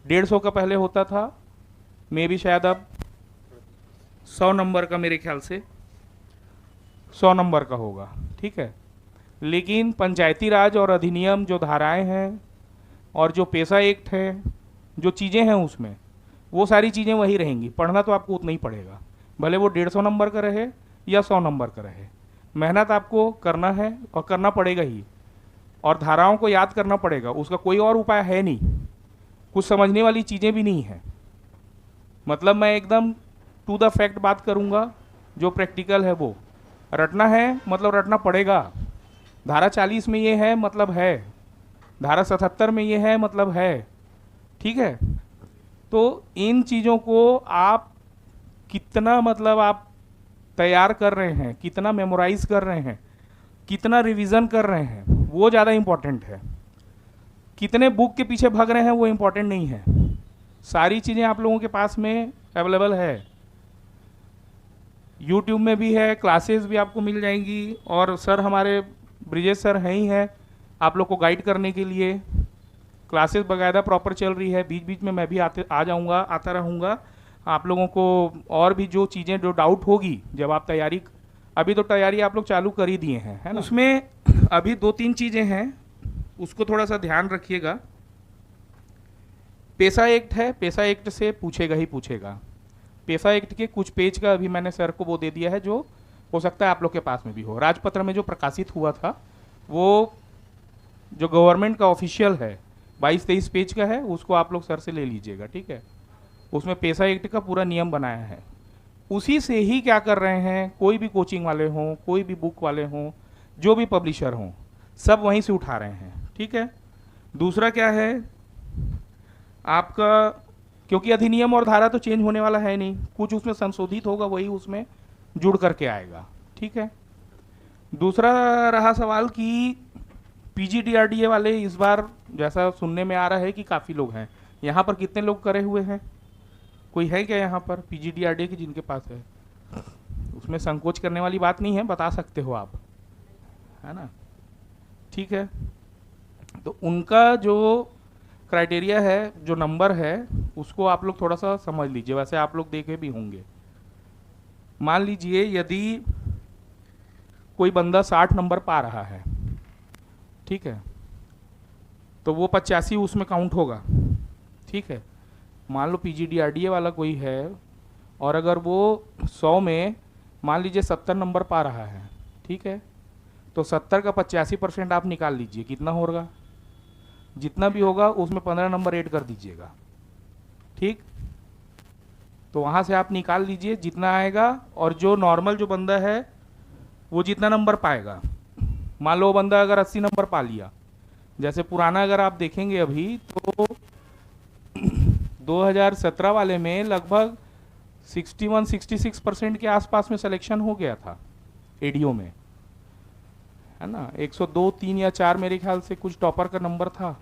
150 का पहले होता था, मे भी शायद अब 100 नंबर का, मेरे ख्याल से 100 नंबर का होगा, ठीक है। लेकिन पंचायती राज और अधिनियम जो धाराएं हैं और जो पेशा एक्ट है, जो चीज़ें हैं उसमें, वो सारी चीज़ें वही रहेंगी। पढ़ना तो आपको उतना ही पड़ेगा, भले वो 150 नंबर का रहे या 100 नंबर का रहे। मेहनत आपको करना है और करना पड़ेगा ही, और धाराओं को याद करना पड़ेगा, उसका कोई और उपाय है नहीं। कुछ समझने वाली चीज़ें भी नहीं है, मतलब मैं एकदम टू द फैक्ट बात करूँगा, जो प्रैक्टिकल है वो रटना है, मतलब रटना पड़ेगा। धारा 40 में ये है, मतलब है। धारा 77 में ये है, मतलब है, ठीक है। तो इन चीज़ों को आप कितना, मतलब आप तैयार कर रहे हैं, कितना मेमोराइज कर रहे हैं, कितना रिवीजन कर रहे हैं, वो ज़्यादा इम्पोर्टेंट है। कितने बुक के पीछे भाग रहे हैं वो इम्पोर्टेंट नहीं है। सारी चीज़ें आप लोगों के पास में अवेलेबल है, यूट्यूब में भी है, क्लासेस भी आपको मिल जाएंगी, और सर हमारे ब्रिजेश सर हैं ही हैं आप लोग को गाइड करने के लिए। क्लासेस बाकायदा प्रॉपर चल रही है, बीच बीच में मैं भी आ जाऊंगा, आता रहूँगा आप लोगों को। और भी जो चीज़ें, जो डाउट होगी जब आप तैयारी, अभी तो तैयारी आप लोग चालू कर ही दिए हैं, है ना। उसमें अभी 2-3 चीज़ें हैं, उसको थोड़ा सा ध्यान रखिएगा। पेशा एक्ट है, पेशा एक्ट से पूछेगा ही पूछेगा। पेशा एक्ट के कुछ पेज का अभी मैंने सर को वो दे दिया है, जो हो सकता है आप लोग के पास में भी हो। राजपत्र में जो प्रकाशित हुआ था, वो जो गवर्नमेंट का ऑफिशियल है 22-23 पेज का है, उसको आप लोग सर से ले लीजिएगा, ठीक है। उसमें पेशा एक्ट का पूरा नियम बनाया है। उसी से ही क्या कर रहे हैं, कोई भी कोचिंग वाले हों, कोई भी बुक वाले हों, जो भी पब्लिशर हों, सब वहीं से उठा रहे हैं, ठीक है। दूसरा क्या है आपका, क्योंकि अधिनियम और धारा तो चेंज होने वाला है नहीं, कुछ उसमें संशोधित होगा, वही उसमें जुड़ करके आएगा, ठीक है। दूसरा रहा सवाल कि पीजीडीआरडीए वाले इस बार, जैसा सुनने में आ रहा है कि काफ़ी लोग हैं यहाँ पर। कितने लोग करे हुए हैं, कोई है क्या यहाँ पर पीजीडीआरडीए की जिनके पास है? उसमें संकोच करने वाली बात नहीं है, बता सकते हो आप, है ना, ठीक है। तो उनका जो क्राइटेरिया है, जो नंबर है, उसको आप लोग थोड़ा सा समझ लीजिए। वैसे आप लोग देखे भी होंगे। मान लीजिए यदि कोई बंदा 60 नंबर पा रहा है, ठीक है, तो वो 85 उसमें काउंट होगा, ठीक है। मान लो पीजीडीआरडीए वाला कोई है, और अगर वो 100 में मान लीजिए 70 नंबर पा रहा है, ठीक है, तो 70 का 85% आप निकाल लीजिए, कितना होगा? जितना भी होगा उसमें 15 नंबर ऐड कर दीजिएगा, ठीक। तो वहाँ से आप निकाल लीजिए जितना आएगा, और जो नॉर्मल जो बंदा है वो जितना नंबर पाएगा। मान लो बंदा अगर 80 नंबर पा लिया, जैसे पुराना अगर आप देखेंगे अभी, तो 2017 वाले में लगभग 61-66% के आसपास में सिलेक्शन हो गया था एडीओ में, है ना। 102, 3 या 4 मेरे ख्याल से कुछ टॉपर का नंबर था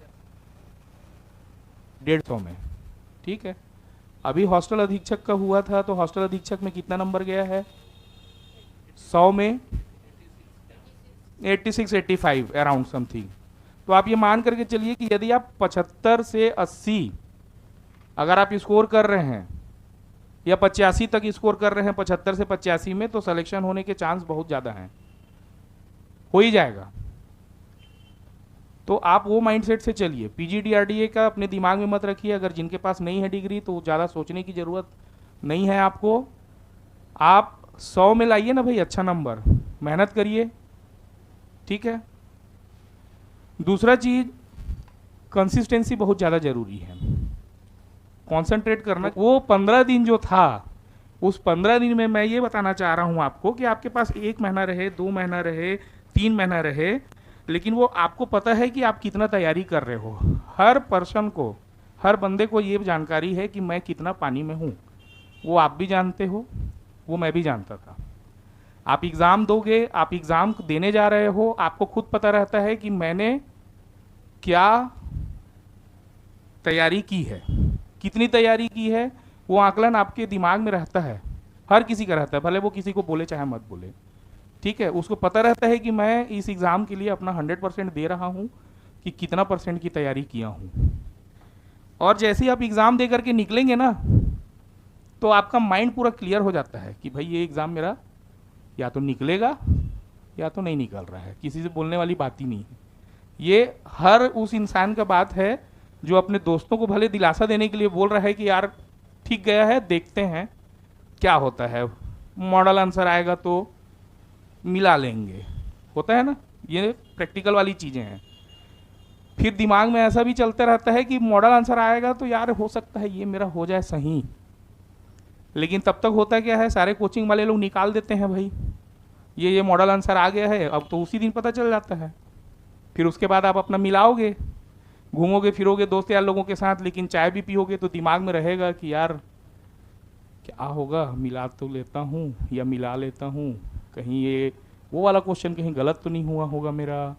150 में, ठीक है। अभी हॉस्टल अधीक्षक का हुआ था, तो हॉस्टल अधीक्षक में कितना नंबर गया है? 100 में 86-85 अराउंड समथिंग। तो आप ये मान करके चलिए कि यदि आप 75 से 80 अगर आप स्कोर कर रहे हैं, या 85 तक स्कोर कर रहे हैं 75 से 85 में, तो सिलेक्शन होने के चांस बहुत ज़्यादा हैं, हो ही जाएगा। तो आप वो माइंडसेट से चलिए। पीजीडीआरडीए का अपने दिमाग में मत रखिए। अगर जिनके पास नहीं है डिग्री तो ज़्यादा सोचने की ज़रूरत नहीं है आपको। आप 100 में लाइए ना भाई अच्छा नंबर, मेहनत करिए, ठीक है। दूसरा चीज़, कंसिस्टेंसी बहुत ज़्यादा ज़रूरी है, कॉन्सेंट्रेट करना। वो 15 दिन जो था, उस 15 दिन में मैं ये बताना चाह रहा हूँ आपको कि आपके पास 1 महीना रहे, 2 महीना रहे, 3 महीना रहे, लेकिन वो आपको पता है कि आप कितना तैयारी कर रहे हो। हर पर्सन को, हर बंदे को ये जानकारी है कि मैं कितना पानी में हूँ। वो आप भी जानते हो, वो मैं भी जानता था। आप एग्ज़ाम दोगे, आप एग्ज़ाम देने जा रहे हो, आपको खुद पता रहता है कि मैंने क्या तैयारी की है, कितनी तैयारी की है। वो आकलन आपके दिमाग में रहता है, हर किसी का रहता है, भले वो किसी को बोले चाहे मत बोले, ठीक है। उसको पता रहता है कि मैं इस एग्ज़ाम के लिए अपना 100% दे रहा हूँ, कि कितना % की तैयारी किया हूँ। और जैसे ही आप एग्ज़ाम दे करके निकलेंगे ना, तो आपका माइंड पूरा क्लियर हो जाता है कि भाई ये एग्ज़ाम मेरा या तो निकलेगा या तो नहीं निकल रहा है, किसी से बोलने वाली बात ही नहीं है। ये हर उस इंसान का बात है जो अपने दोस्तों को भले दिलासा देने के लिए बोल रहा है कि यार ठीक गया है, देखते हैं क्या होता है, मॉडल आंसर आएगा तो मिला लेंगे, होता है ना, ये प्रैक्टिकल वाली चीज़ें हैं। फिर दिमाग में ऐसा भी चलते रहता है कि मॉडल आंसर आएगा तो यार हो सकता है ये मेरा हो जाए सही, लेकिन तब तक होता क्या है, सारे कोचिंग वाले लोग निकाल देते हैं भाई ये मॉडल आंसर आ गया है, अब तो उसी दिन पता चल जाता है। फिर उसके बाद आप अपना मिलाओगे, घूमोगे फिरोगे दोस्त यार लोगों के साथ, लेकिन चाय भी पियोगे तो दिमाग में रहेगा कि यार क्या होगा, मिला तो लेता हूँ या मिला लेता हूँ, कहीं ये वो वाला क्वेश्चन कहीं गलत तो नहीं हुआ होगा मेरा,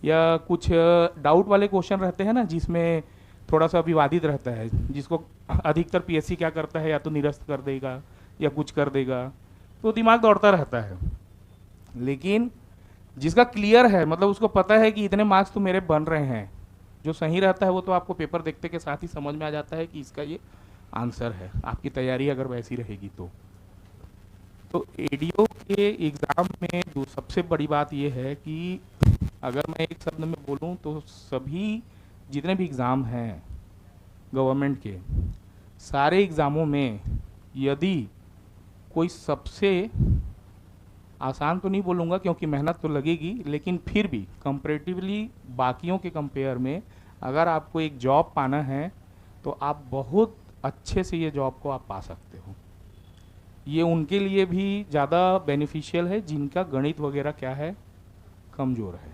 या कुछ डाउट वाले क्वेश्चन रहते हैं ना जिसमें थोड़ा सा विवादित रहता है, जिसको अधिकतर पीएससी क्या करता है, या तो निरस्त कर देगा या कुछ कर देगा, तो दिमाग दौड़ता रहता है। लेकिन जिसका क्लियर है, मतलब उसको पता है कि इतने मार्क्स तो मेरे बन रहे हैं, जो सही रहता है वो तो आपको पेपर देखते के साथ ही समझ में आ जाता है कि इसका ये आंसर है, आपकी तैयारी अगर वैसी रहेगी तो एडीओ के एग्ज़ाम में जो सबसे बड़ी बात ये है कि अगर मैं एक शब्द में बोलूं तो सभी जितने भी एग्ज़ाम हैं गवर्नमेंट के, सारे एग्ज़ामों में यदि कोई सबसे आसान तो नहीं बोलूँगा क्योंकि मेहनत तो लगेगी, लेकिन फिर भी कंपैरेटिवली बाकियों के कंपेयर में अगर आपको एक जॉब पाना है तो आप बहुत अच्छे से ये जॉब को आप पा सकते हो। ये उनके लिए भी ज़्यादा बेनिफिशियल है जिनका गणित वगैरह क्या है, कमज़ोर है,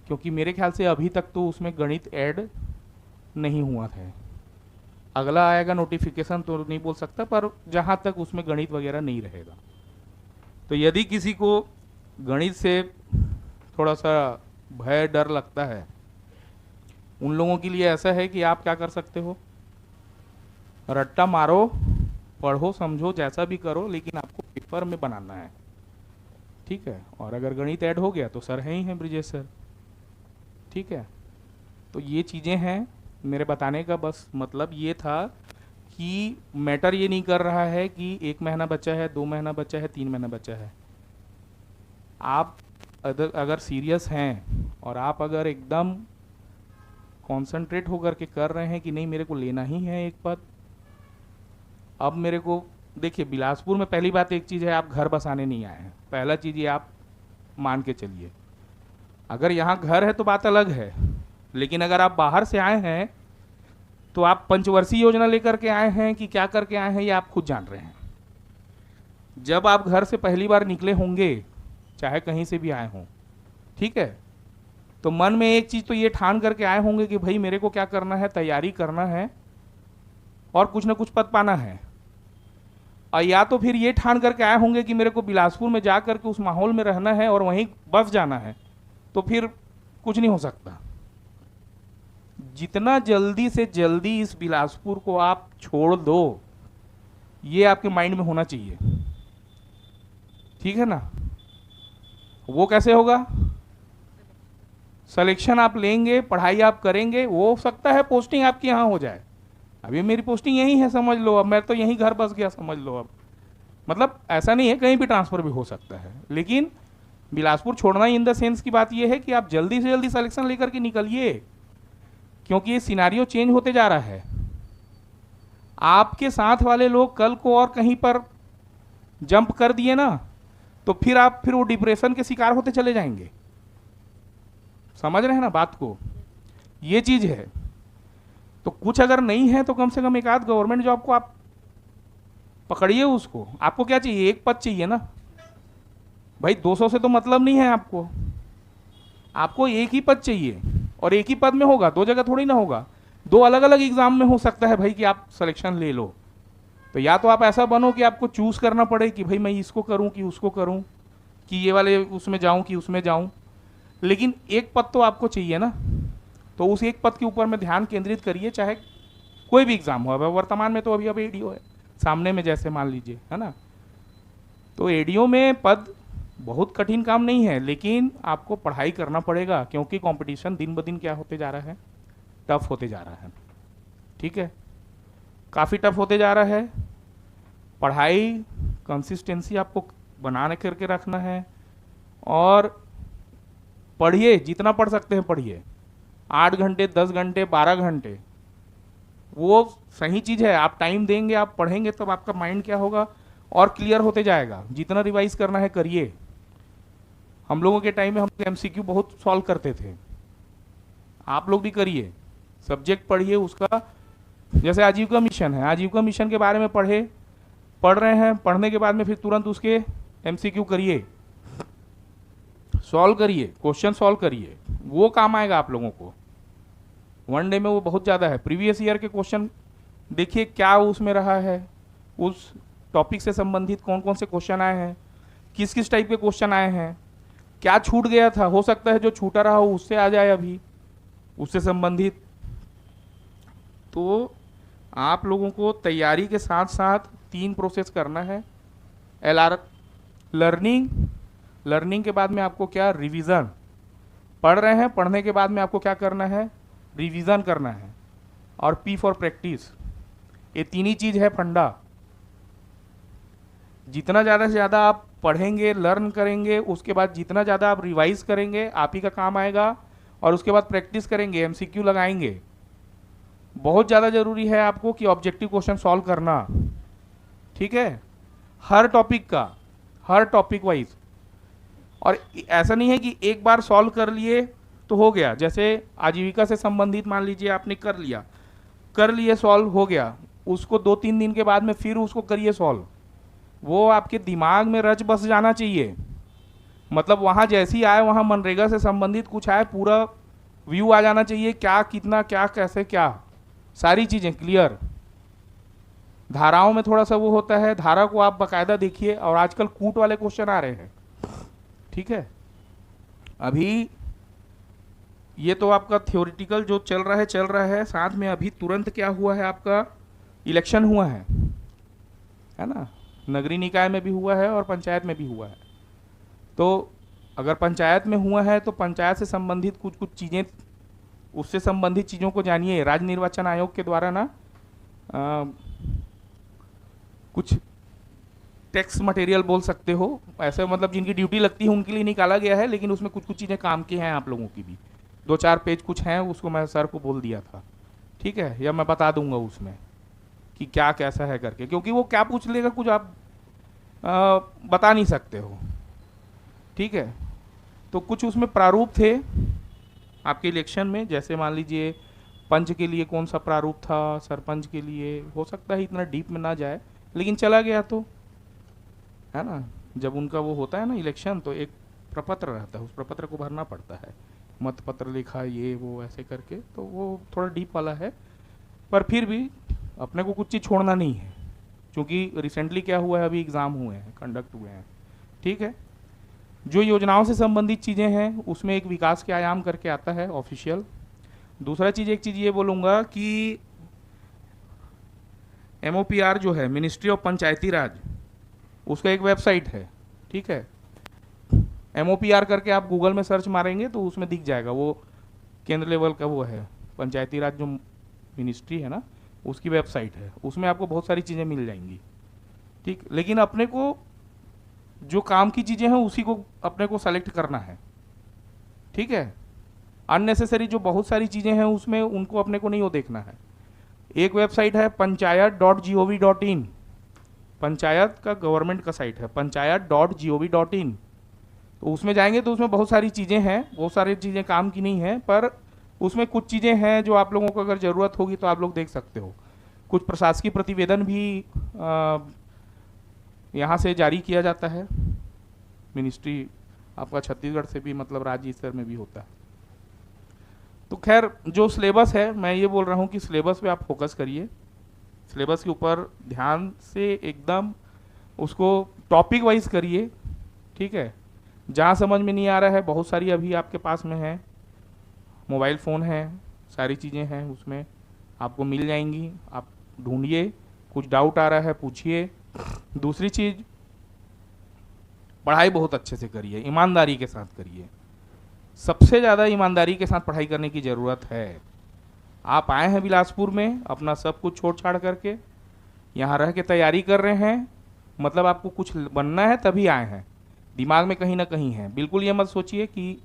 क्योंकि मेरे ख्याल से अभी तक तो उसमें गणित ऐड नहीं हुआ था। अगला आएगा नोटिफिकेशन तो नहीं बोल सकता, पर जहाँ तक उसमें गणित वगैरह नहीं रहेगा। तो यदि किसी को गणित से थोड़ा सा भय डर लगता है, उन लोगों के लिए ऐसा है कि आप क्या कर सकते हो, रट्टा मारो, पढ़ो समझो जैसा भी करो, लेकिन आपको पेपर में बनाना है, ठीक है। और अगर गणित ऐड हो गया तो सर है ही हैं ब्रिजेश सर, ठीक है। तो ये चीज़ें हैं, मेरे बताने का बस मतलब ये था कि मैटर ये नहीं कर रहा है कि 1 महीना बचा है, 2 महीना बचा है, 3 महीना बचा है। आप अगर सीरियस हैं और आप अगर एकदम कॉन्सेंट्रेट होकर के कर रहे हैं कि नहीं मेरे को लेना ही है एक पद, अब मेरे को देखिए बिलासपुर में पहली बात एक चीज़ है, आप घर बसाने नहीं आए हैं, पहला चीज़ ये आप मान के चलिए। अगर यहाँ घर है तो बात अलग है, लेकिन अगर आप बाहर से आए हैं तो आप पंचवर्षीय योजना लेकर के आए हैं कि क्या करके आए हैं ये आप खुद जान रहे हैं। जब आप घर से पहली बार निकले होंगे, चाहे कहीं से भी आए हों, ठीक है, तो मन में एक चीज़ तो ये ठान करके आए होंगे कि भाई मेरे को क्या करना है, तैयारी करना है और कुछ ना कुछ पद पाना है। और या तो फिर ये ठान करके आए होंगे कि मेरे को बिलासपुर में जा करके उस माहौल में रहना है और वहीं बस जाना है, तो फिर कुछ नहीं हो सकता। जितना जल्दी से जल्दी इस बिलासपुर को आप छोड़ दो, ये आपके माइंड में होना चाहिए, ठीक है ना। वो कैसे होगा, सिलेक्शन आप लेंगे, पढ़ाई आप करेंगे, वो हो सकता है पोस्टिंग आपकी यहाँ हो जाए। अभी मेरी पोस्टिंग यही है समझ लो, अब मैं तो यहीं घर बस गया समझ लो। अब मतलब ऐसा नहीं है, कहीं भी ट्रांसफ़र भी हो सकता है, लेकिन बिलासपुर छोड़ना इन द सेंस की बात यह है कि आप जल्दी से जल्दी सिलेक्शन लेकर के निकलिए, क्योंकि ये सिनारियो चेंज होते जा रहा है। आपके साथ वाले लोग कल को और कहीं पर जंप कर दिए ना, तो फिर वो डिप्रेशन के शिकार होते चले जाएंगे। समझ रहे हैं ना बात को, ये चीज है। तो कुछ अगर नहीं है तो कम से कम एक आध गवर्नमेंट जॉब को आप पकड़िए उसको। आपको क्या चाहिए, एक पद चाहिए ना भाई, 200 से तो मतलब नहीं है आपको, आपको एक ही पद चाहिए, और एक ही पद में होगा, 2 जगह थोड़ी ना होगा, 2 अलग अलग एग्जाम में हो सकता है भाई कि आप सिलेक्शन ले लो। तो या तो आप ऐसा बनो कि आपको चूज करना पड़े कि भाई मैं इसको करूं कि उसको करूं, कि ये वाले उसमें जाऊं कि उसमें जाऊं, लेकिन एक पद तो आपको चाहिए ना। तो उस एक पद के ऊपर में ध्यान केंद्रित करिए, चाहे कोई भी एग्जाम हो। अब वर्तमान में तो अभी अब एडीओ है सामने में, जैसे मान लीजिए, है ना। तो एडीओ में पद बहुत कठिन काम नहीं है, लेकिन आपको पढ़ाई करना पड़ेगा, क्योंकि कंपटीशन दिन ब दिन क्या होते जा रहा है, टफ होते जा रहा है। ठीक है, काफ़ी टफ होते जा रहा है। पढ़ाई कंसिस्टेंसी आपको बनाने करके रखना है, और पढ़िए, जितना पढ़ सकते हैं पढ़िए, 8 घंटे 10 घंटे 12 घंटे, वो सही चीज़ है। आप टाइम देंगे, आप पढ़ेंगे, तब आपका माइंड क्या होगा, और क्लियर होते जाएगा। जितना रिवाइज करना है करिए। हम लोगों के टाइम में हम एमसीक्यू बहुत सॉल्व करते थे, आप लोग भी करिए। सब्जेक्ट पढ़िए उसका, जैसे आजीविका मिशन है, आजीविका मिशन के बारे में पढ़ रहे हैं, पढ़ने के बाद में फिर तुरंत उसके एमसीक्यू करिए, सॉल्व करिए, क्वेश्चन सॉल्व करिए, वो काम आएगा आप लोगों को। वन डे में वो बहुत ज़्यादा है। प्रीवियस ईयर के क्वेश्चन देखिए क्या उसमें रहा है, उस टॉपिक से संबंधित कौन कौन से क्वेश्चन आए हैं, किस किस टाइप के क्वेश्चन आए हैं, क्या छूट गया था, हो सकता है जो छूटा रहा हो उससे आ जाए अभी, उससे संबंधित। तो आप लोगों को तैयारी के साथ साथ 3 प्रोसेस करना है। LR लर्निंग के बाद में आपको क्या, रिवीजन। पढ़ रहे हैं, पढ़ने के बाद में आपको क्या करना है, रिवीजन करना है। और P फॉर प्रैक्टिस। ये 3 ही चीज है फंडा। जितना ज़्यादा से ज़्यादा आप पढ़ेंगे, लर्न करेंगे, उसके बाद जितना ज़्यादा आप रिवाइज करेंगे आप ही का काम आएगा। और उसके बाद प्रैक्टिस करेंगे, एमसीक्यू लगाएंगे। बहुत ज़्यादा ज़रूरी है आपको कि ऑब्जेक्टिव क्वेश्चन सॉल्व करना, ठीक है, हर टॉपिक का, हर टॉपिक वाइज। और ऐसा नहीं है कि एक बार सॉल्व कर लिए तो हो गया। जैसे आजीविका से संबंधित मान लीजिए आपने कर लिए सॉल्व हो गया, उसको 2-3 दिन के बाद में फिर उसको करिए सॉल्व। वो आपके दिमाग में रच बस जाना चाहिए। मतलब वहाँ जैसी आए, वहाँ मनरेगा से संबंधित कुछ आए, पूरा व्यू आ जाना चाहिए, क्या कितना, क्या कैसे, क्या सारी चीज़ें क्लियर। धाराओं में थोड़ा सा वो होता है, धारा को आप बाकायदा देखिए। और आजकल कूट वाले क्वेश्चन आ रहे हैं, ठीक है। अभी ये तो आपका थ्योरेटिकल जो चल रहा है, साथ में अभी तुरंत क्या हुआ है, आपका इलेक्शन हुआ है ना। नगरीय निकाय में भी हुआ है और पंचायत में भी हुआ है। तो अगर पंचायत में हुआ है तो पंचायत से संबंधित कुछ कुछ चीज़ें, उससे संबंधित चीज़ों को जानिए। राज्य निर्वाचन आयोग के द्वारा ना कुछ टैक्स मटेरियल बोल सकते हो, ऐसे मतलब जिनकी ड्यूटी लगती है उनके लिए निकाला गया है, लेकिन उसमें कुछ कुछ चीज़ें काम की हैं आप लोगों की भी। 2-4 पेज कुछ हैं, उसको मैं सर को बोल दिया था, ठीक है, या मैं बता दूंगा उसमें कि क्या कैसा है करके, क्योंकि वो क्या पूछ लेगा कुछ आप बता नहीं सकते हो, ठीक है। तो कुछ उसमें प्रारूप थे आपके इलेक्शन में, जैसे मान लीजिए पंच के लिए कौन सा प्रारूप था, सरपंच के लिए, हो सकता है इतना डीप में ना जाए, लेकिन चला गया तो, है ना। जब उनका वो होता है ना इलेक्शन, तो एक प्रपत्र रहता है, उस प्रपत्र को भरना पड़ता है, मत पत्र लिखा, ये वो ऐसे करके, तो वो थोड़ा डीप वाला है। पर फिर भी अपने को कुछ चीज़ छोड़ना नहीं है, क्योंकि रिसेंटली क्या हुआ है, अभी एग्ज़ाम हुए हैं, कंडक्ट हुए हैं, ठीक है। जो योजनाओं से संबंधित चीज़ें हैं उसमें एक विकास के आयाम करके आता है ऑफिशियल। दूसरा चीज़, एक चीज़ ये बोलूँगा कि MOPR जो है, मिनिस्ट्री ऑफ पंचायती राज, उसका एक वेबसाइट है, ठीक है। MOPR करके आप गूगल में सर्च मारेंगे तो उसमें दिख जाएगा, वो केंद्र लेवल का वो है, पंचायती राज जो मिनिस्ट्री है ना, उसकी वेबसाइट है। उसमें आपको बहुत सारी चीज़ें मिल जाएंगी, ठीक। लेकिन अपने को जो काम की चीज़ें हैं उसी को अपने को सेलेक्ट करना है, ठीक है। अननेसेसरी जो बहुत सारी चीज़ें हैं उसमें, उनको अपने को नहीं वो देखना है। एक वेबसाइट है panchayat.gov.in, पंचायत का गवर्नमेंट का साइट है, panchayat.gov.in। तो उसमें जाएंगे तो उसमें बहुत सारी चीज़ें हैं, बहुत सारी चीज़ें काम की नहीं है, पर उसमें कुछ चीज़ें हैं जो आप लोगों को अगर ज़रूरत होगी तो आप लोग देख सकते हो। कुछ प्रशासकीय प्रतिवेदन भी यहाँ से जारी किया जाता है, मिनिस्ट्री आपका छत्तीसगढ़ से भी, मतलब राज्य स्तर में भी होता है। तो खैर जो सिलेबस है, मैं ये बोल रहा हूँ कि सिलेबस पे आप फोकस करिए, सिलेबस के ऊपर ध्यान से एकदम उसको टॉपिक वाइज करिए, ठीक है। जहाँ समझ में नहीं आ रहा है, बहुत सारी अभी आपके पास में है, मोबाइल फ़ोन है, सारी चीज़ें हैं, उसमें आपको मिल जाएंगी, आप ढूंढिए। कुछ डाउट आ रहा है पूछिए। दूसरी चीज़, पढ़ाई बहुत अच्छे से करिए, ईमानदारी के साथ करिए। सबसे ज़्यादा ईमानदारी के साथ पढ़ाई करने की ज़रूरत है। आप आए हैं बिलासपुर में अपना सब कुछ छोड़ छाड़ करके, यहाँ रह के तैयारी कर रहे हैं, मतलब आपको कुछ बनना है तभी आए हैं, दिमाग में कहीं ना कहीं है। बिल्कुल ये मत सोचिए कि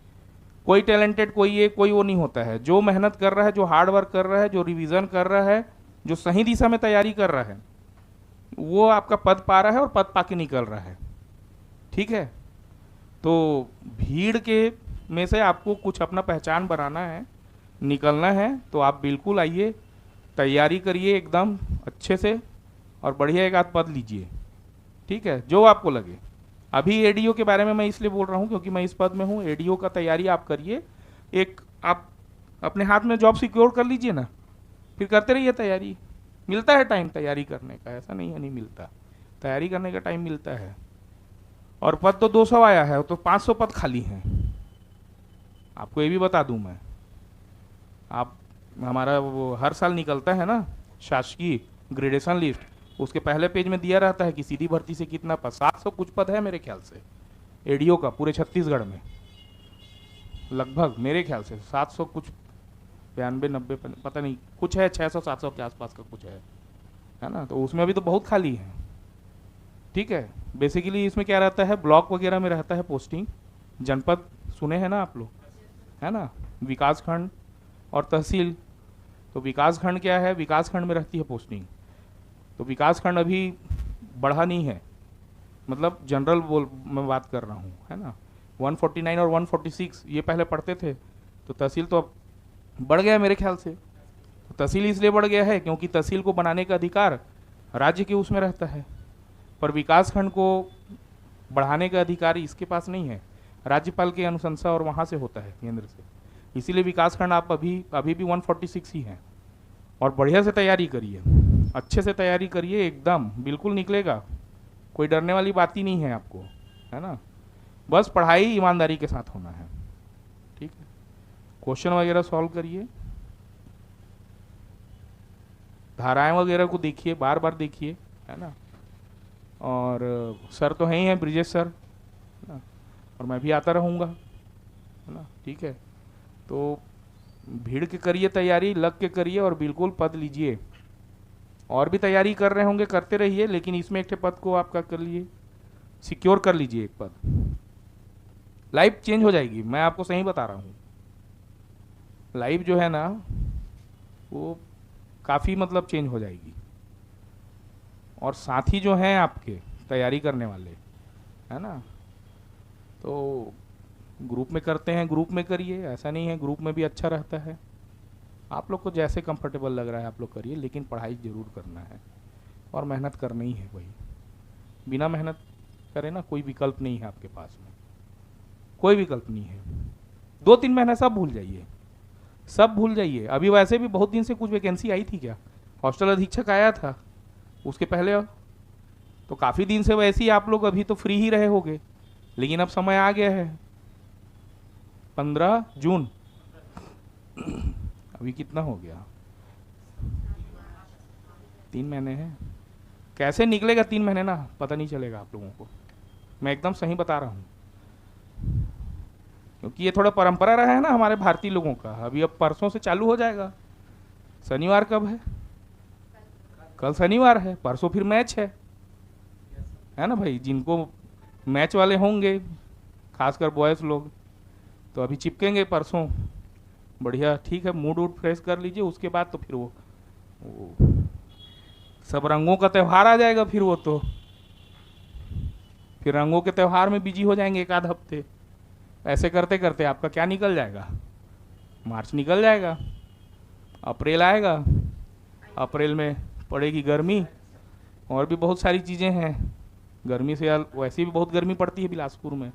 कोई टैलेंटेड कोई ये कोई वो नहीं होता है। जो मेहनत कर रहा है, जो हार्ड वर्क कर रहा है, जो रिवीजन कर रहा है, जो सही दिशा में तैयारी कर रहा है, वो आपका पद पा रहा है और पद पाके निकल रहा है। ठीक है, तो भीड़ के में से आपको कुछ अपना पहचान बनाना है, निकलना है, तो आप बिल्कुल आइए, तैयारी करिए एकदम अच्छे से और बढ़िया एक आध पद लीजिए। ठीक है, जो आपको लगे। अभी एडीओ के बारे में मैं इसलिए बोल रहा हूँ क्योंकि मैं इस पद में हूँ। एडीओ का तैयारी आप करिए, एक आप अपने हाथ में जॉब सिक्योर कर लीजिए ना, फिर करते रहिए तैयारी। मिलता है टाइम तैयारी करने का, ऐसा नहीं है नहीं मिलता, तैयारी करने का टाइम मिलता है। और पद तो 200 आया है, तो 500 पद खाली हैं। आपको ये भी बता दूं मैं, आप हमारा वो हर साल निकलता है ना शासकीय ग्रेडेशन लिस्ट, उसके पहले पेज में दिया रहता है कि सीधी भर्ती से कितना पद, 700 कुछ पद है मेरे ख्याल से एडीओ का पूरे छत्तीसगढ़ में, लगभग मेरे ख्याल से 700 कुछ 92 90 पता नहीं कुछ है, 600 700 के आसपास का कुछ है ना। तो उसमें अभी तो बहुत खाली है। ठीक है, बेसिकली इसमें क्या रहता है, ब्लॉक वगैरह में रहता है पोस्टिंग, जनपद सुने हैं ना आप लोग, है ना, विकास खंड और तहसील। तो विकास खंड क्या है, विकास खंड में रहती है पोस्टिंग। तो विकास खंड अभी बढ़ा नहीं है, मतलब जनरल बोल मैं बात कर रहा हूँ, है ना। 149 और 146 ये पहले पढ़ते थे, तो तहसील तो अब बढ़ गया मेरे ख्याल से। तो तहसील इसलिए बढ़ गया है क्योंकि तहसील को बनाने का अधिकार राज्य के उसमें रहता है, पर विकास खंड को बढ़ाने का अधिकार इसके पास नहीं है, राज्यपाल की अनुशंसा और वहाँ से होता है केंद्र से। इसीलिए विकास खंड आप अभी भी 146 ही हैं। और बढ़िया से तैयारी करिए, अच्छे से तैयारी करिए, एकदम बिल्कुल निकलेगा, कोई डरने वाली बात ही नहीं है आपको, है ना। बस पढ़ाई ईमानदारी के साथ होना है। ठीक है, क्वेश्चन वगैरह सॉल्व करिए, धाराएं वगैरह को देखिए, बार बार देखिए, है ना। और सर तो हैं ही हैं, ब्रिजेश सर, है ना, और मैं भी आता रहूँगा, है ना। ठीक है, तो भीड़ के करिए तैयारी, लग के करिए और बिल्कुल पद लीजिए। और भी तैयारी कर रहे होंगे, करते रहिए, लेकिन इसमें एक पद को आपका कर लिए, सिक्योर कर लीजिए एक पद। लाइफ चेंज हो जाएगी, मैं आपको सही बता रहा हूँ। लाइफ जो है ना वो काफ़ी मतलब चेंज हो जाएगी। और साथी जो हैं आपके तैयारी करने वाले, है ना, तो ग्रुप में करते हैं, ग्रुप में करिए, ऐसा नहीं है, ग्रुप में भी अच्छा रहता है। आप लोग को जैसे कंफर्टेबल लग रहा है आप लोग करिए, लेकिन पढ़ाई ज़रूर करना है और मेहनत करनी ही है भाई। बिना मेहनत करे ना कोई विकल्प नहीं है आपके पास में, कोई विकल्प नहीं है। 2-3 महीना सब भूल जाइए, सब भूल जाइए। अभी वैसे भी बहुत दिन से कुछ वैकेंसी आई थी क्या, हॉस्टल अधीक्षक आया था, उसके पहले तो काफ़ी दिन से वैसे ही आप लोग अभी तो फ्री ही रहे होगे, लेकिन अब समय आ गया है 15 जून, अभी कितना हो गया, 3 महीने हैं। कैसे निकलेगा 3 महीने ना, पता नहीं चलेगा आप लोगों को, मैं एकदम सही बता रहा हूँ। क्योंकि ये थोड़ा परंपरा रहा है ना हमारे भारतीय लोगों का। अभी अब परसों से चालू हो जाएगा। शनिवार कब है, कल शनिवार है, परसों फिर मैच है ना भाई। जिनको मैच वाले होंगे, खासकर बॉयज़ लोग, तो अभी चिपकेंगे परसों, बढ़िया। ठीक है, मूड वूड फ्रेश कर लीजिए, उसके बाद तो फिर वो सब रंगों का त्यौहार आ जाएगा। फिर वो तो फिर रंगों के त्यौहार में बिजी हो जाएंगे एक आध हफ्ते। ऐसे करते करते आपका क्या निकल जाएगा, मार्च निकल जाएगा, अप्रैल आएगा, अप्रैल में पड़ेगी गर्मी, और भी बहुत सारी चीज़ें हैं। गर्मी से वैसे भी बहुत गर्मी पड़ती है बिलासपुर में।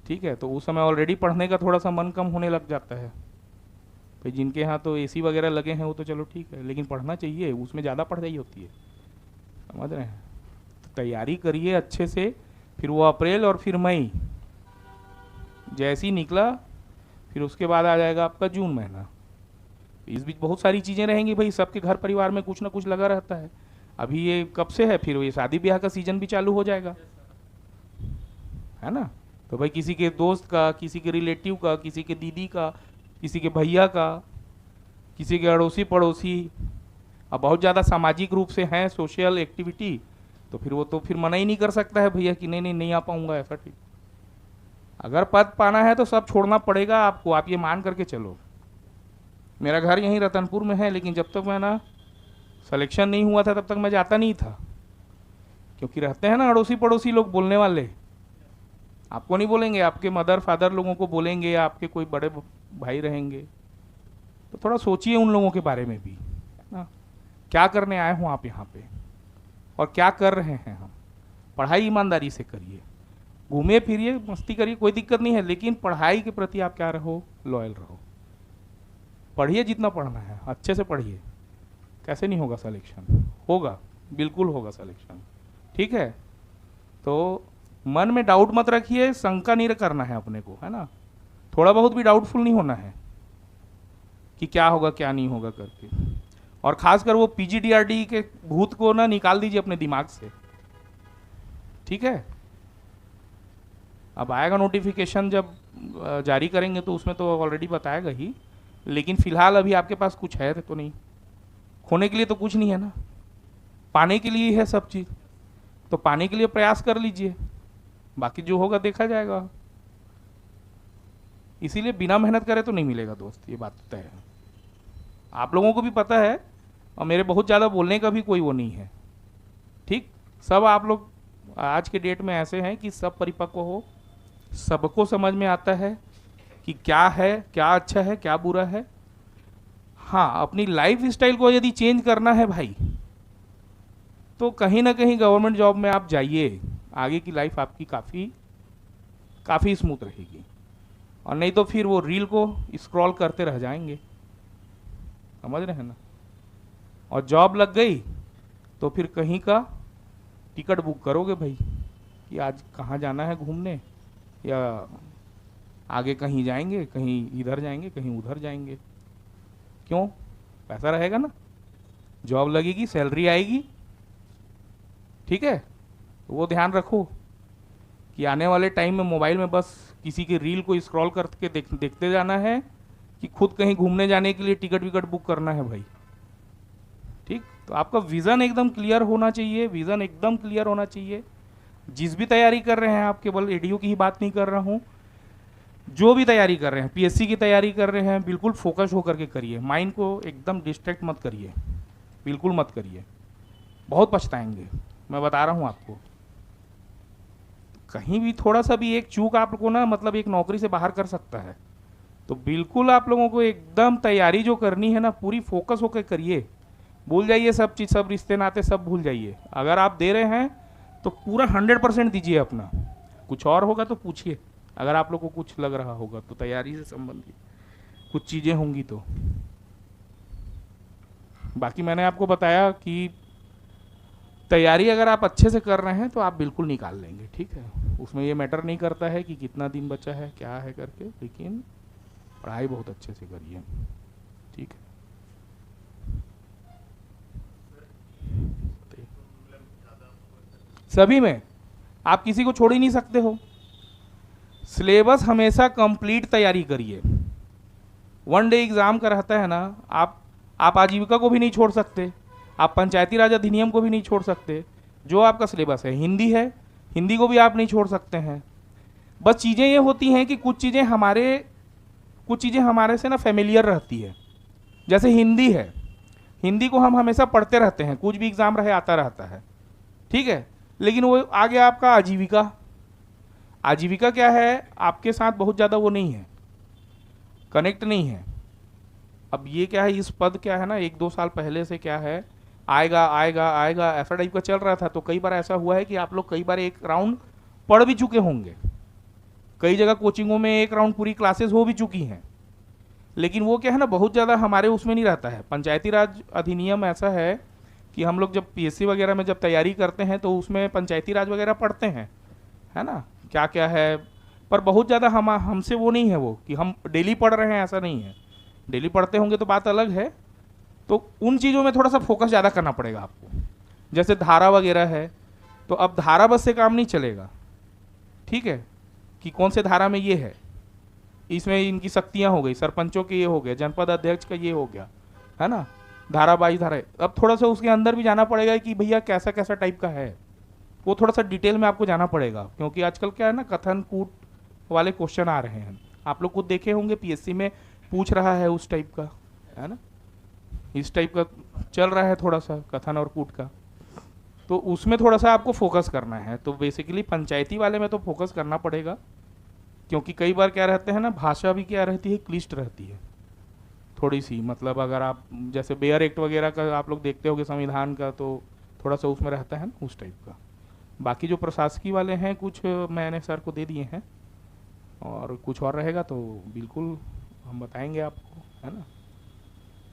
ठीक है, तो उस समय ऑलरेडी पढ़ने का थोड़ा सा मन कम होने लग जाता है भाई। जिनके यहाँ तो एसी वगैरह लगे हैं वो तो चलो ठीक है, लेकिन पढ़ना चाहिए, उसमें ज़्यादा पढ़ाई होती है, समझ रहे हैं। तो तैयारी करिए अच्छे से, फिर वो अप्रैल और फिर मई जैसे ही निकला, फिर उसके बाद आ जाएगा आपका जून महीना। इस बीच बहुत सारी चीज़ें रहेंगी भाई, सबके घर परिवार में कुछ ना कुछ लगा रहता है। अभी ये कब से है, फिर ये शादी ब्याह का सीजन भी चालू हो जाएगा, है ना। तो भाई किसी के दोस्त का, किसी के रिलेटिव का, किसी के दीदी का, किसी के भैया का, किसी के अड़ोसी पड़ोसी अब बहुत ज़्यादा सामाजिक रूप से हैं, सोशल एक्टिविटी, तो फिर वो तो फिर मना ही नहीं कर सकता है भैया कि नहीं नहीं नहीं आ पाऊंगा, ऐसा ठीक। अगर पद पाना है तो सब छोड़ना पड़ेगा आपको, आप ये मान करके चलो। मेरा घर यहीं रतनपुर में है, लेकिन जब तक मैं ना सिलेक्शन नहीं हुआ था तब तक मैं जाता नहीं था, क्योंकि रहते हैं ना अड़ोसी पड़ोसी लोग बोलने वाले। आपको नहीं बोलेंगे, आपके मदर फादर लोगों को बोलेंगे, या आपके कोई बड़े भाई रहेंगे। तो थोड़ा सोचिए उन लोगों के बारे में भी ना, क्या करने आए हो आप यहाँ पे और क्या कर रहे हैं हम। पढ़ाई ईमानदारी से करिए, घूमिए फिरिए, मस्ती करिए, कोई दिक्कत नहीं है, लेकिन पढ़ाई के प्रति आप क्या रहो, लॉयल रहो। पढ़िए जितना पढ़ना है, अच्छे से पढ़िए। कैसे नहीं होगा सिलेक्शन? होगा, बिल्कुल होगा सिलेक्शन, ठीक है। तो मन में डाउट मत रखिए, शंका नहीं करना है अपने को, है ना। थोड़ा बहुत भी डाउटफुल नहीं होना है कि क्या होगा क्या नहीं होगा करके। और खासकर वो पीजीडीआरडी के भूत को ना निकाल दीजिए अपने दिमाग से, ठीक है। अब आएगा नोटिफिकेशन, जब जारी करेंगे तो उसमें तो ऑलरेडी बताएगा ही, लेकिन फिलहाल अभी आपके पास कुछ है तो नहीं, खोने के लिए तो कुछ नहीं है ना, पाने के लिए है सब चीज़। तो पाने के लिए प्रयास कर लीजिए, बाकी जो होगा देखा जाएगा। इसीलिए बिना मेहनत करे तो नहीं मिलेगा दोस्त, ये बात तो तय है। आप लोगों को भी पता है, और मेरे बहुत ज़्यादा बोलने का भी कोई वो नहीं है, ठीक। सब आप लोग आज के डेट में ऐसे हैं कि सब परिपक्व हो, सबको समझ में आता है कि क्या है, क्या अच्छा है, क्या बुरा है। हाँ, अपनी लाइफ स्टाइल को यदि चेंज करना है भाई, तो कहीं ना कहीं गवर्नमेंट जॉब में आप जाइए, आगे की लाइफ आपकी काफ़ी स्मूथ रहेगी। और नहीं तो फिर वो रील को स्क्रॉल करते रह जाएंगे, समझ रहे हैं ना। और जॉब लग गई तो फिर कहीं का टिकट बुक करोगे भाई कि आज कहाँ जाना है घूमने, या आगे कहीं जाएंगे, कहीं इधर जाएंगे, कहीं उधर जाएंगे। क्यों? पैसा रहेगा ना, जॉब लगेगी, सैलरी आएगी, ठीक है। तो वो ध्यान रखो कि आने वाले टाइम में मोबाइल में बस किसी के रील को स्क्रॉल करके देखते जाना है, कि खुद कहीं घूमने जाने के लिए टिकट विकट बुक करना है भाई, ठीक। तो आपका विज़न एकदम क्लियर होना चाहिए, विज़न एकदम क्लियर होना चाहिए। जिस भी तैयारी कर रहे हैं, आप केवल एडीयू की ही बात नहीं कर रहा हूँ, जो भी तैयारी कर रहे हैं, पीएससी की तैयारी कर रहे हैं, बिल्कुल फोकस होकर के करिए, माइंड को एकदम डिस्ट्रैक्ट मत करिए, बिल्कुल मत करिए, बहुत पछताएंगे, मैं बता रहा हूँ आपको। कहीं भी थोड़ा सा भी एक चूक आप को ना, मतलब एक नौकरी से बाहर कर सकता है। तो बिल्कुल आप लोगों को एकदम तैयारी जो करनी है ना, पूरी फोकस होकर करिए, भूल जाइए सब चीज़, सब रिश्ते नाते सब भूल जाइए। अगर आप दे रहे हैं तो पूरा 100% दीजिए अपना। कुछ और होगा तो पूछिए, अगर आप लोग को कुछ लग रहा होगा तो, तैयारी से संबंधित कुछ चीज़ें होंगी तो। बाकी मैंने आपको बताया कि तैयारी अगर आप अच्छे से कर रहे हैं तो आप बिल्कुल निकाल लेंगे, ठीक है। उसमें ये मैटर नहीं करता है कि कितना दिन बचा है, क्या है करके, लेकिन पढ़ाई बहुत अच्छे से करिए, ठीक है। सभी में आप किसी को छोड़ ही नहीं सकते हो। सिलेबस हमेशा कंप्लीट तैयारी करिए। वन डे एग्जाम का रहता है ना, आप आजीविका को भी नहीं छोड़ सकते, आप पंचायती राज अधिनियम को भी नहीं छोड़ सकते। जो आपका सिलेबस है, हिंदी को भी आप नहीं छोड़ सकते हैं। बस चीज़ें ये होती हैं कि कुछ चीज़ें हमारे से ना फेमिलियर रहती है। जैसे हिंदी है, हिंदी को हम हमेशा पढ़ते रहते हैं, कुछ भी एग्जाम रहे आता रहता है, ठीक है। लेकिन वो आ गया आपका आजीविका क्या है, आपके साथ बहुत ज़्यादा वो नहीं है, कनेक्ट नहीं है। अब ये क्या है, इस पद क्या है ना, 1-2 साल पहले से क्या है, आएगा आएगा आएगा ऐसा टाइप का चल रहा था। तो कई बार ऐसा हुआ है कि आप लोग कई बार एक राउंड पढ़ भी चुके होंगे, कई जगह कोचिंगों में एक राउंड पूरी क्लासेस हो भी चुकी हैं। लेकिन वो क्या है ना, बहुत ज़्यादा हमारे उसमें नहीं रहता है। पंचायती राज अधिनियम ऐसा है कि हम लोग जब पीएससी वगैरह में जब तैयारी करते हैं तो उसमें पंचायती राज वगैरह पढ़ते हैं, है ना, क्या क्या है। पर बहुत ज़्यादा हमसे वो नहीं है, वो कि हम डेली पढ़ रहे हैं, ऐसा नहीं है। डेली पढ़ते होंगे तो बात अलग है। तो उन चीज़ों में थोड़ा सा फोकस ज़्यादा करना पड़ेगा आपको। जैसे धारा वगैरह है, तो अब धारा बस से काम नहीं चलेगा, ठीक है, कि कौन से धारा में ये है, इसमें इनकी शक्तियाँ हो गई, सरपंचों के ये हो गया, जनपद अध्यक्ष का ये हो गया, है ना, धारा 22 धारा। अब थोड़ा सा उसके अंदर भी जाना पड़ेगा कि भैया कैसा कैसा टाइप का है, वो थोड़ा सा डिटेल में आपको जाना पड़ेगा, क्योंकि आजकल क्या है ना, कथन कूट वाले क्वेश्चन आ रहे हैं। आप लोग खुद देखे होंगे पीएससी में पूछ रहा है उस टाइप का, है ना, इस टाइप का चल रहा है थोड़ा सा कथन और कूट का, तो उसमें थोड़ा सा आपको फोकस करना है। तो बेसिकली पंचायती वाले में तो फोकस करना पड़ेगा, क्योंकि कई बार क्या रहते हैं ना, भाषा भी क्या रहती है, क्लिष्ट रहती है थोड़ी सी। मतलब अगर आप जैसे बेयर एक्ट वगैरह का आप लोग देखते होगे संविधान का, तो थोड़ा सा उसमें रहता है ना उस टाइप का। बाकी जो प्रशासकीय वाले हैं कुछ मैंने सर को दे दिए हैं, और कुछ और रहेगा तो बिल्कुल हम बताएंगे आपको, है ना।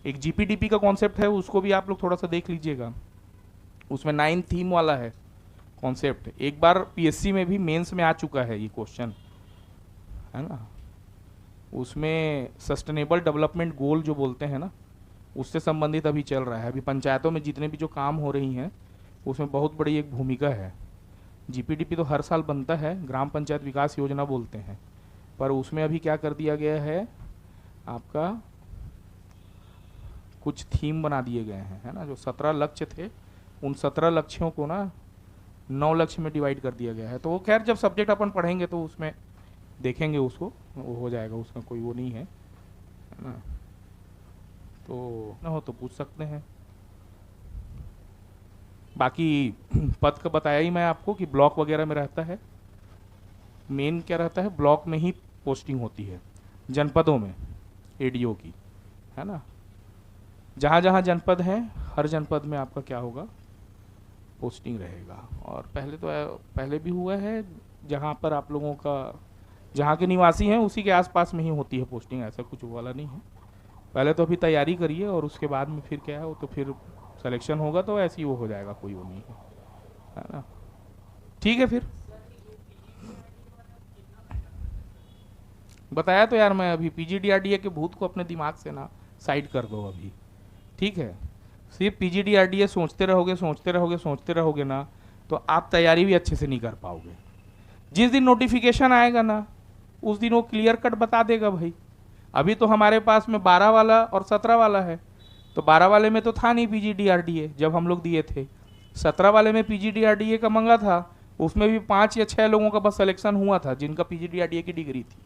एक जीपीडीपी का कॉन्सेप्ट है, उसको भी आप लोग थोड़ा सा देख लीजिएगा, उसमें 9 थीम वाला है कॉन्सेप्ट। एक बार पीएससी में भी मेंस में आ चुका है ये क्वेश्चन, है ना। उसमें सस्टेनेबल डेवलपमेंट गोल जो बोलते हैं ना, उससे संबंधित अभी चल रहा है। अभी पंचायतों में जितने भी जो काम हो रही हैं उसमें बहुत बड़ी एक भूमिका है। जीपीडीपी तो हर साल बनता है, ग्राम पंचायत विकास योजना बोलते हैं, पर उसमें अभी क्या कर दिया गया है, आपका कुछ थीम बना दिए गए हैं, है ना। जो 17 लक्ष्य थे, उन 17 लक्ष्यों को ना 9 लक्ष्य में डिवाइड कर दिया गया है। तो वो खैर जब सब्जेक्ट अपन पढ़ेंगे तो उसमें देखेंगे उसको, वो हो जाएगा, उसमें कोई वो नहीं है ना। तो ना हो तो पूछ सकते हैं। बाकी पद का बताया ही मैं आपको कि ब्लॉक वगैरह में रहता है, मेन क्या रहता है, ब्लॉक में ही पोस्टिंग होती है, जनपदों में एडीओ की, है ना। जहाँ जहाँ जनपद हैं हर जनपद में आपका क्या होगा, पोस्टिंग रहेगा। और पहले भी हुआ है, जहाँ पर आप लोगों का जहाँ के निवासी हैं उसी के आसपास में ही होती है पोस्टिंग, ऐसा कुछ वाला नहीं है। पहले तो अभी तैयारी करिए और उसके बाद में फिर क्या है, वो तो फिर सिलेक्शन होगा तो ऐसे ही वो हो जाएगा, कोई वो नहीं है ना। ठीक है, फिर बताया तो यार मैं, अभी पीजीडीआरडीए के भूत को अपने दिमाग से ना साइड कर दो अभी, ठीक है। सिर्फ पीजीडीआरडीए सोचते रहोगे सोचते रहोगे सोचते रहोगे ना, तो आप तैयारी भी अच्छे से नहीं कर पाओगे। जिस दिन नोटिफिकेशन आएगा ना, उस दिन वो क्लियर कट बता देगा भाई। अभी तो हमारे पास में 12 वाला और 17 वाला है, तो 12 वाले में तो था नहीं पीजीडीआरडीए जब हम लोग दिए थे, 17 वाले में पीजीडीआरडीए का मंगा था, उसमें भी 5 या 6 लोगों का बस सिलेक्शन हुआ था जिनका पीजीडीआरडीए की डिग्री थी,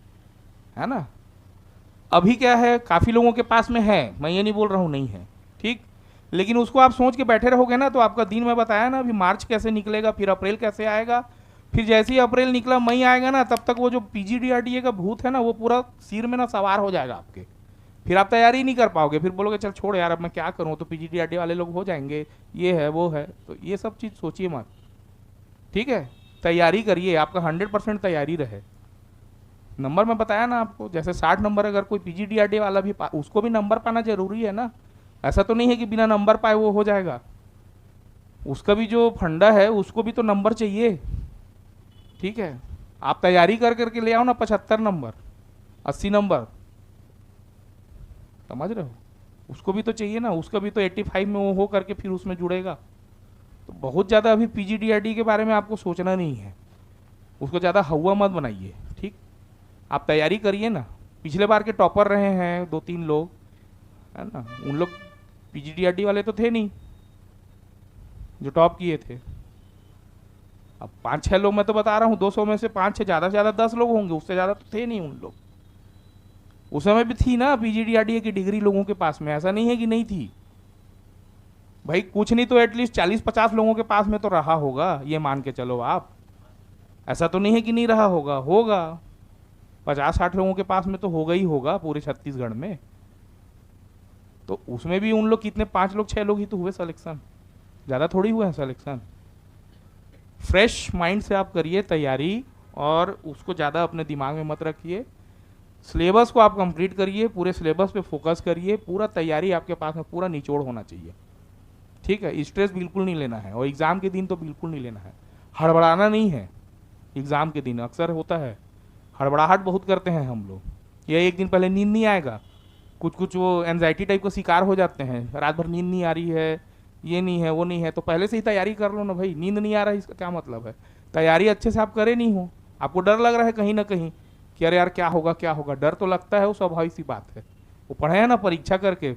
है ना। अभी क्या है, काफ़ी लोगों के पास में है, मैं ये नहीं बोल रहा हूँ नहीं है, ठीक, लेकिन उसको आप सोच के बैठे रहोगे ना तो आपका दिन, मैं बताया ना, अभी मार्च कैसे निकलेगा, फिर अप्रैल कैसे आएगा, फिर जैसे ही अप्रैल निकला मई आएगा ना, तब तक वो जो पीजीडीआरडीए का भूत है ना, वो पूरा सिर में ना सवार हो जाएगा आपके। फिर आप तैयारी नहीं कर पाओगे, फिर बोलोगे चल छोड़ यार अब मैं क्या करूँ, तो पीजीडीआरडीए वाले लोग हो जाएंगे, ये है वो है, तो ये सब चीज़ सोचिए मत, ठीक है। तैयारी करिए, आपका 100% तैयारी रहे। नंबर मैं बताया ना आपको, जैसे 60 नंबर अगर कोई पीजीडीआरडीए वाला भी उसको भी नंबर पाना जरूरी है ना, ऐसा तो नहीं है कि बिना नंबर पाए वो हो जाएगा। उसका भी जो फंडा है उसको भी तो नंबर चाहिए, ठीक है। आप तैयारी कर करके ले आओ ना 75 नंबर 80 नंबर, समझ रहे हो, उसको भी तो चाहिए ना, उसका भी तो 85 में वो हो करके फिर उसमें जुड़ेगा। तो बहुत ज़्यादा अभी पीजीडीआरडी के बारे में आपको सोचना नहीं है, उसको ज़्यादा हवा मत बनाइए, ठीक। आप तैयारी करिए ना, पिछले बार के टॉपर रहे हैं 2-3 लोग, है ना, उन लोग पीजीडीआरडी वाले तो थे नहीं जो टॉप किए थे। अब 5-6 लोग मैं तो बता रहा हूँ, 200 में से 5-6, ज़्यादा से ज़्यादा 10 लोग होंगे, उससे ज़्यादा तो थे नहीं उन लोग। उस समय भी थी ना पीजीडीआरडीए की डिग्री लोगों के पास में, ऐसा नहीं है कि नहीं थी भाई, कुछ नहीं तो एटलीस्ट 40-50 लोगों के पास में तो रहा होगा, ये मान के चलो आप। ऐसा तो नहीं है कि नहीं रहा होगा, होगा 50-60 लोगों के पास में तो होगा ही होगा पूरे छत्तीसगढ़ में। तो उसमें भी उन लोग कितने, 5 लोग 6 लोग ही तो हुए सिलेक्शन, ज़्यादा थोड़ी हुए हैं सिलेक्शन। फ्रेश माइंड से आप करिए तैयारी, और उसको ज़्यादा अपने दिमाग में मत रखिए। सिलेबस को आप कंप्लीट करिए, पूरे सिलेबस पे फोकस करिए, पूरा तैयारी आपके पास में पूरा निचोड़ होना चाहिए, ठीक है। स्ट्रेस बिल्कुल नहीं लेना है, और एग्ज़ाम के दिन तो बिल्कुल नहीं लेना है, हड़बड़ाना नहीं है। एग्ज़ाम के दिन अक्सर होता है, हड़बड़ाहट बहुत करते हैं हम लोग, ये एक दिन पहले नींद नहीं आएगा, कुछ वो एनजाइटी टाइप का शिकार हो जाते हैं, रात भर नींद नहीं आ रही है, ये नहीं है वो नहीं है, तो पहले से ही तैयारी कर लो ना भाई। नींद नहीं आ रहा है इसका क्या मतलब है, तैयारी अच्छे से आप करे नहीं हो, आपको डर लग रहा है कहीं ना कहीं कि अरे यार क्या होगा क्या होगा, डर तो लगता है, वो स्वाभाविक सी बात है, वो पढ़े हैं ना परीक्षा करके,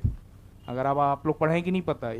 अगर आप लोग पढ़ें कि नहीं पता, एक